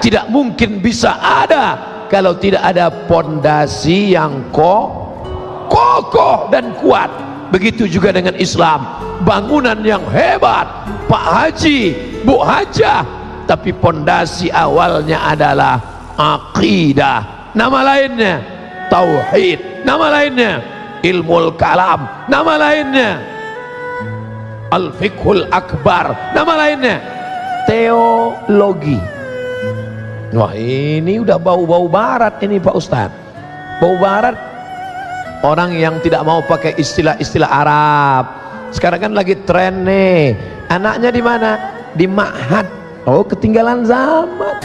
tidak mungkin bisa ada kalau tidak ada pondasi yang kokoh dan kuat. Begitu juga dengan Islam, bangunan yang hebat, Pak Haji, Bu Hajah, tapi pondasi awalnya adalah akidah. Nama lainnya tauhid, nama lainnya ilmul kalam, nama lainnya al-fiqhul akbar, nama lainnya teologi. Wah, ini udah bau-bau barat ini Pak Ustadz. Bau barat, orang yang tidak mau pakai istilah-istilah Arab. Sekarang kan lagi tren nih. Anaknya di mana? Di ma'had. Oh, ketinggalan zaman.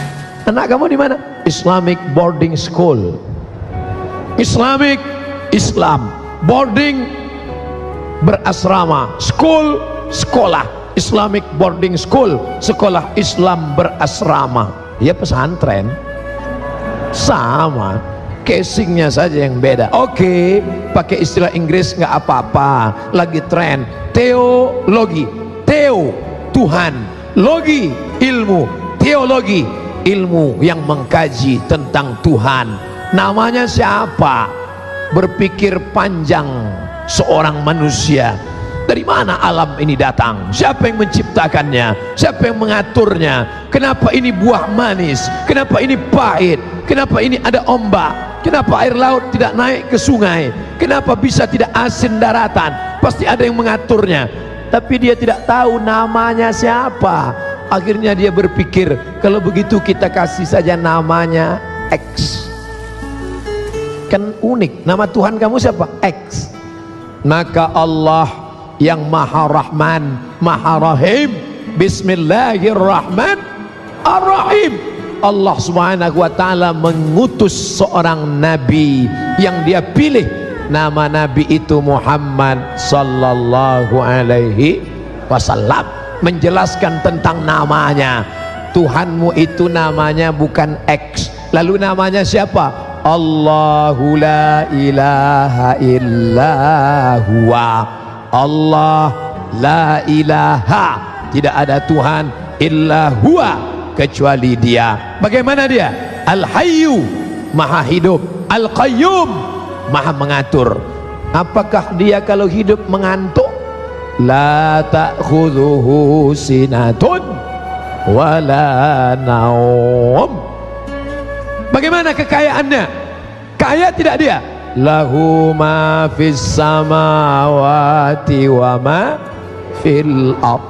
Anak kamu di mana? Islamic boarding school. Islamic, Islam, boarding, berasrama, school, sekolah. Islamic boarding school, sekolah Islam berasrama. Ya pesantren sama, casingnya saja yang beda. Oke, pakai istilah Inggris nggak apa-apa, lagi tren. Teologi, teo Tuhan, logi ilmu, teologi ilmu yang mengkaji tentang Tuhan. Namanya siapa? Berpikir panjang seorang manusia. Dari mana alam ini datang? Siapa yang menciptakannya? Siapa yang mengaturnya? Kenapa ini buah manis? Kenapa ini pahit? Kenapa ini ada ombak? Kenapa air laut tidak naik ke sungai? Kenapa bisa tidak asin daratan? Pasti ada yang mengaturnya. Tapi dia tidak tahu namanya siapa. Akhirnya dia berpikir, kalau begitu kita kasih saja namanya X. Kan unik. Nama Tuhan kamu siapa? X. Maka Allah yang Maha Rahman, Maha Rahim, Bismillahirrahmanirrahim, Allah Subhanahu wa ta'ala mengutus seorang nabi yang dia pilih. Nama nabi itu Muhammad sallallahu alaihi wasallam. Menjelaskan tentang namanya. Tuhanmu itu namanya bukan X. Lalu namanya siapa? Allahu la ilaha illa huwa. Allah la ilaha, tidak ada Tuhan illa huwa, kecuali dia. Bagaimana dia? Al-Hayyu, maha hidup. Al-Qayyum, maha mengatur. Apakah dia kalau hidup mengantuk? La ta'khudhuhu sinatun wala naum. Bagaimana kekayaannya? Kaya tidak dia? Lahu ma fis samawati wa ma fil ard.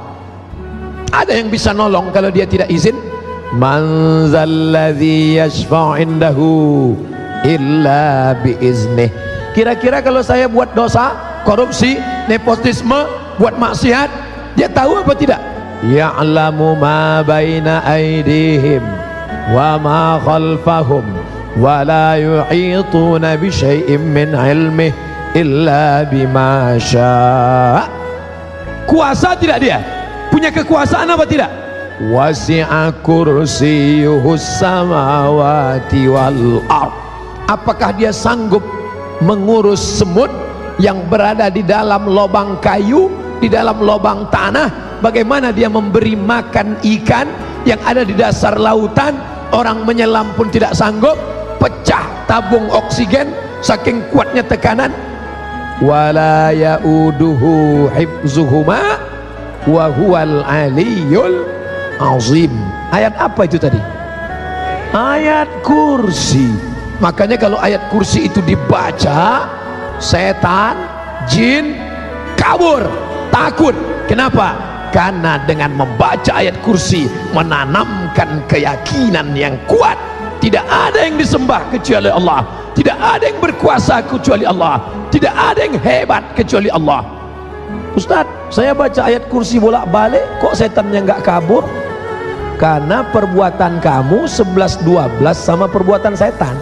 Ada yang bisa nolong kalau dia tidak izin? Man zalladzi yashfa'u indahu illa biiznih. Kira-kira kalau saya buat dosa, korupsi, nepotisme, buat maksiat, dia tahu apa tidak? Ya'lamu ma baina aydihim wa ma khalfahum wa la yu'ituna bi syai'in min ilmihi illa bima syaa. Kuasa tidak dia? Punya kekuasaan apa tidak? Wasi'a kursiyyuhus samawati wal ard. Apakah dia sanggup mengurus semut yang berada di dalam lubang kayu, di dalam lubang tanah? Bagaimana dia memberi makan ikan yang ada di dasar lautan? Orang menyelam pun tidak sanggup. Pecah tabung oksigen saking kuatnya tekanan. Wala yauduhu hifzuhuma wa huwal aliyyul azim. Ayat apa itu tadi? Ayat kursi. Makanya kalau ayat kursi itu dibaca, setan, jin kabur, takut. Kenapa? Karena dengan membaca ayat kursi menanamkan keyakinan yang kuat. Tidak ada yang disembah kecuali Allah, tidak ada yang berkuasa kecuali Allah, tidak ada yang hebat kecuali Allah. Ustaz, saya baca ayat kursi bolak-balik, kok setannya nggak kabur? Karena perbuatan kamu 11-12 sama perbuatan setan.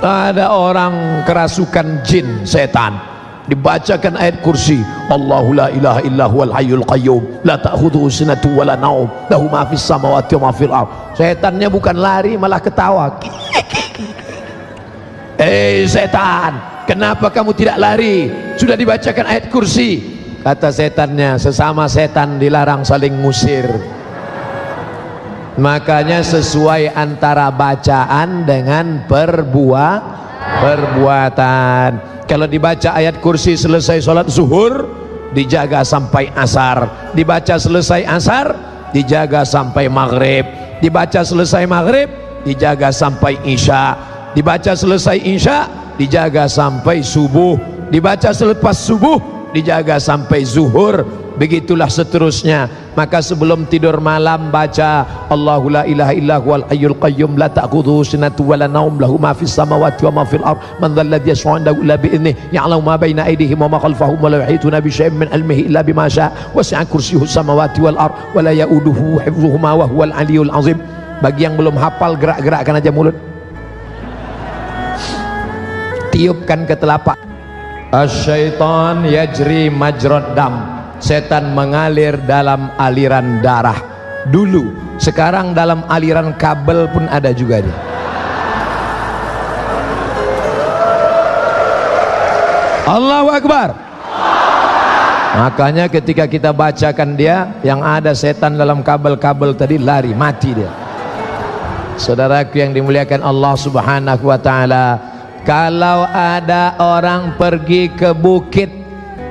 Ada orang kerasukan jin, setan, dibacakan ayat kursi, Allahu la ilaha illa huwal hayyul qayyum la ta'khudhuhu sinatun wala naum lahu ma fis samawati wa ma fil ard. Setannya bukan lari, malah ketawa. Setan, kenapa kamu tidak lari? Sudah dibacakan ayat kursi. Kata setannya, sesama setan dilarang saling ngusir. Makanya sesuai antara bacaan dengan perbuatan. Kalau dibaca ayat kursi selesai sholat zuhur, dijaga sampai asar. Dibaca selesai asar, dijaga sampai maghrib. Dibaca selesai maghrib, dijaga sampai isya. Dibaca selesai isya, dijaga sampai subuh. Dibaca selepas subuh, dijaga sampai zuhur. Begitulah seterusnya. Maka sebelum tidur malam baca Allahu la ilaha illa huwal hayyul qayyum la ta'khudhuhu sinatun wa la naum lahu ma fis samawati wa ma fil ard man dhal ladzi yashfa'u 'indahu illa bi idhnihi ya'lamu ma bayna aydihim wa ma khalfahum wa la yuhituna bi syai'in min 'ilmihi illa bima syaa' wasi'a kursiyyuhu samawati wal ard wa la ya'uduhu hifdhuhuma wa huwal 'aliyyul 'azim. Bagi yang belum hafal, gerak-gerakkan aja mulut, tiupkan ke telapak. Asyaitan yajri majrad dam. Setan mengalir dalam aliran darah dulu, sekarang dalam aliran kabel pun ada juga dia. Allahu Akbar. Makanya ketika kita bacakan dia, yang ada setan dalam kabel-kabel tadi lari, mati dia. Saudaraku yang dimuliakan Allah Subhanahu wa taala, kalau ada orang pergi ke bukit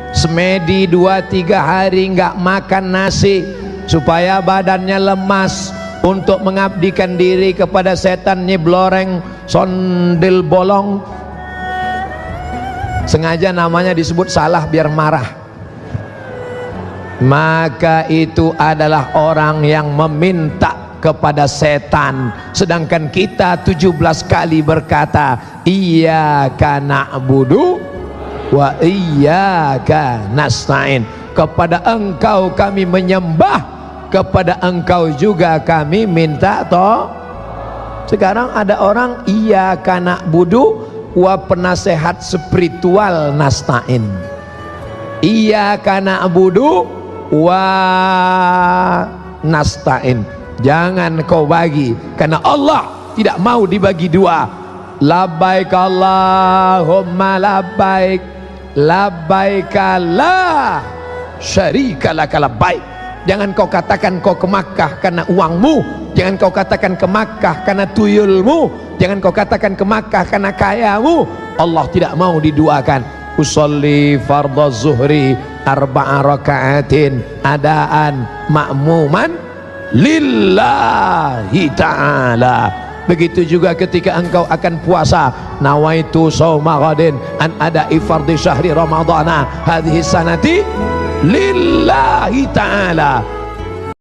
semedi 2-3 hari nggak makan nasi supaya badannya lemas, untuk mengabdikan diri kepada setan nyebloreng sondel bolong, sengaja namanya disebut salah biar marah, maka itu adalah orang yang meminta kepada setan. Sedangkan kita 17 kali berkata iyyaka na'budu wa iyyaka nasta'in, kepada engkau kami menyembah, kepada engkau juga kami minta Sekarang ada orang iyyaka na'budu wa penasehat spiritual nasta'in, iyyaka na'budu wa nasta'in. Jangan kau bagi, karena Allah tidak mau dibagi dua. Labbaik Allahumma labbaik, labbaika la syarika laka labbaik. Jangan kau katakan kau ke Makkah karena uangmu, jangan kau katakan ke Makkah karena tuyulmu, jangan kau katakan ke Makkah karena kayamu. Allah tidak mau diduakan. Usolli fardhu zuhri 4 rakaatin adaan ma'muman lillahi ta'ala. Begitu juga ketika engkau akan puasa, nawaitu shauma ghadin an ada'i fardhi syahri ramadhana hadhihi sanati lillahi ta'ala.